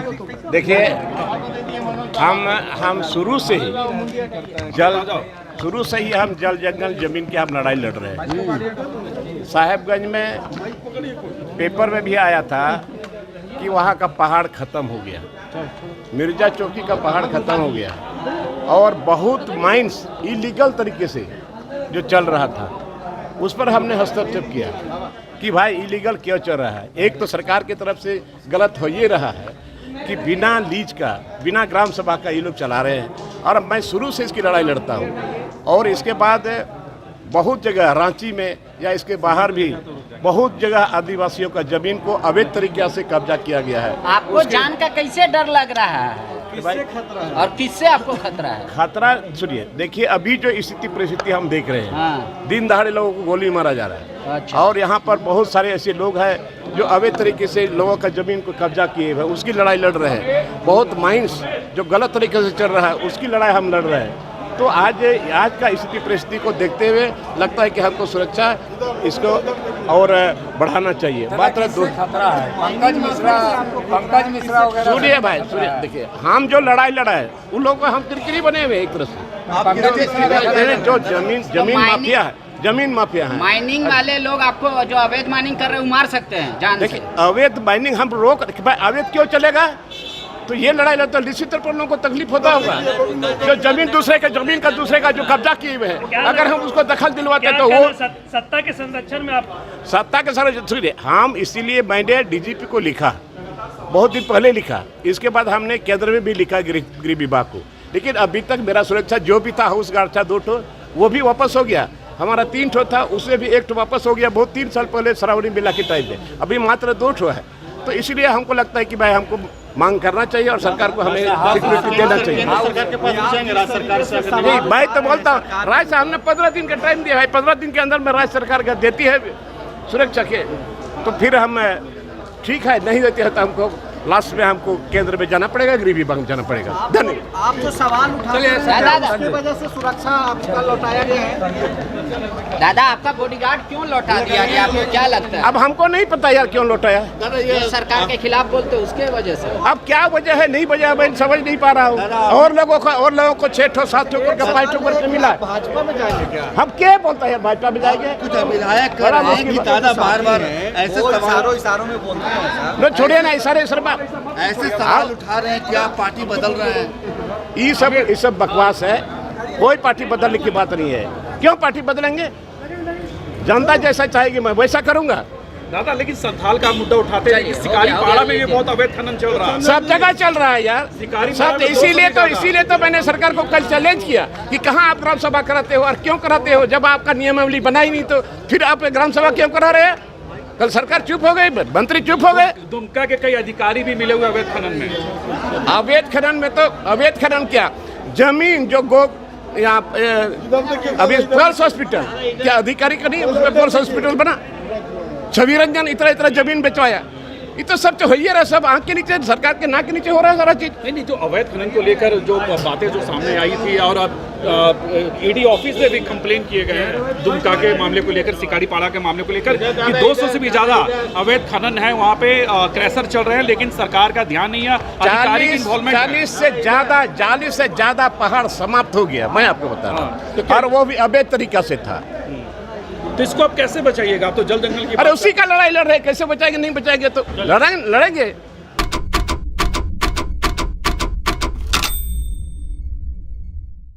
देखिए, हम शुरू से ही हम जल जंगल जमीन की हम लड़ाई लड़ रहे हैं। साहेबगंज में पेपर में भी आया था कि वहाँ का पहाड़ ख़त्म हो गया, मिर्जा चौकी का पहाड़ ख़त्म हो गया, और बहुत माइंस इलीगल तरीके से जो चल रहा था उस पर हमने हस्तक्षेप किया कि भाई इलीगल क्यों चल रहा है। एक तो सरकार की तरफ से गलत हो ये रहा है कि बिना लीज का, बिना ग्राम सभा का ये लोग चला रहे हैं, और मैं शुरू से इसकी लड़ाई लड़ता हूँ। और इसके बाद बहुत जगह रांची में या इसके बाहर भी बहुत जगह आदिवासियों का जमीन को अवैध तरीके से कब्जा किया गया है। आपको जान का कैसे डर लग रहा है? किससे खतरा है? और किससे आपको खतरा है? खतरा सुनिए, देखिए अभी जो स्थिति परिस्थिति हम देख रहे हैं, हाँ। दिन दहाड़े लोगों को गोली मारा जा रहा है। अच्छा। और यहाँ पर बहुत सारे ऐसे लोग हैं जो अवैध तरीके से लोगों का जमीन को कब्जा किए हुए, उसकी लड़ाई लड़ रहे हैं। बहुत माइंस जो गलत तरीके से चल रहा है उसकी लड़ाई हम लड़ रहे हैं। तो आज का स्थिति परिस्थिति को देखते हुए लगता है कि हमको सुरक्षा इसको और बढ़ाना चाहिए। मात्र दो खतरा है। पंकज मिश्रा वगैरह। सुनिए भाई, सुनिए, देखिए हम जो लड़ाई लड़ा है उन लोगों को हम किरकिरी बने हुए एक तरह से। जो जमीन माफिया है, जमीन माफिया है। माइनिंग वाले लोग आपको जो अवैध माइनिंग कर रहे हैं मार सकते हैं जान से। देखिए अवैध माइनिंग हम रोक, अवैध क्यों चलेगा? तो ये लड़ाई लड़ता है, निश्चित तौर पर लोगों को तकलीफ होता होगा। जो जमीन का दूसरे का जो कब्जा किए हुए हैं, अगर हम उसको दखल दिलवाते तो वो सत्ता के संरक्षण में आप सत्ता के संरक्षण हम इसीलिए मैंने डीजीपी को लिखा, बहुत दिन पहले लिखा। इसके बाद हमने केंद्र में भी लिखा गृह विभाग को, लेकिन अभी तक मेरा सुरक्षा जो भी था हाउस गार्ड था 2 ठो, वो भी वापस हो गया। हमारा 3 ठो था, उसमें भी 1 ठो वापस हो गया, बहुत 3 साल पहले सरावनी मेला के टाइम में। अभी मात्र 2 ठो है। तो इसलिए हमको लगता है कि भाई हमको मांग करना चाहिए और सरकार को हमें सिक्योरिटी देना चाहिए। सरकार के पास पूछेंगे, राज्य सरकार से नहीं, मैं तो बोलता हूँ राज्य से हमने 15 दिन का टाइम दिया है, 15 दिन के अंदर में राज्य सरकार का देती है सुरक्षा के, तो फिर हम ठीक है, नहीं देते हैं तो हमको लास्ट में हमको केंद्र में जाना पड़ेगा, गृह विभाग में जाना पड़ेगा। धन्यवाद। आप जो सवाल उठाते हैं उसकी वजह से सुरक्षा आपका लौटाया गया है। दादा आपका बॉडीगार्ड क्यों लौटा दिया गया, आपको क्या लगता है? अब हमको नहीं पता यार क्यों लौटाया। ये सरकार के खिलाफ बोलते उसके वजह से। अब क्या वजह है, नहीं वजह मैं समझ नहीं पा रहा हूँ। और लोगों को 6 ठो 7 ठो करके 5 ठो करके मिला। भाजपा में जाएंगे क्या? हम क्या बोलता है भाजपा में जाएंगे? कुछ विधायक कर रहे हैं कि दादा बार-बार ऐसे इशारों में बोलते हैं। लो छोड़िए ना, इशारे ऐसे सवाल उठा रहे हैं कि आप पार्टी बदल रहे हैं। ये सब बकवास है। कोई पार्टी बदलने की बात नहीं है। क्यों पार्टी बदलेंगे? जनता जैसा चाहेगी मैं वैसा करूंगा। दादा लेकिन संथाल का मुद्दा उठाते हैं कि शिकारी पाड़ा में भी बहुत अवैध खनन चल रहा है। सब जगह चल रहा है यार, सब। इसीलिए तो मैंने सरकार को कल चैलेंज किया कि कहाँ आप ग्राम सभा कराते हो और क्यों कराते हो, जब आपका नियमावली बनाई नहीं तो फिर आप ग्राम सभा क्यों करा रहे हैं? कल सरकार चुप हो गई, मंत्री चुप हो गए। दुमका के कई अधिकारी भी मिले हुए अवैध खनन में। अवैध खनन क्या, जमीन जो यहाँ अभी पर्ल्स हॉस्पिटल क्या अधिकारी का नहीं, उसमें पर्ल्स हॉस्पिटल बना, छवि रंजन इतना जमीन बेचवाया। ये तो सब तो हो ही रहा, सब आँख के नीचे, सरकार के नाक के नीचे हो रहा है सारा चीज। नहीं, जो अवैध खनन को लेकर जो बातें जो सामने आई थी और ईडी ऑफिस से भी कंप्लेन किए गए हैं दुमका के मामले को लेकर, शिकारी पाड़ा के मामले को लेकर कि 200 से भी ज्यादा अवैध खनन है वहाँ पे, क्रैशर चल रहे हैं, लेकिन सरकार का ध्यान नहीं है। 40 से ज्यादा पहाड़ समाप्त हो गया, मैं आपको बता रहा हूँ, और वो भी अवैध तरीका से था। तो इसको आप कैसे बचाइएगा? तो जल जंगल की अरे उसी का लड़ाई लड़ रहे, कैसे बचाएंगे? नहीं बचाएंगे तो लड़ेंगे।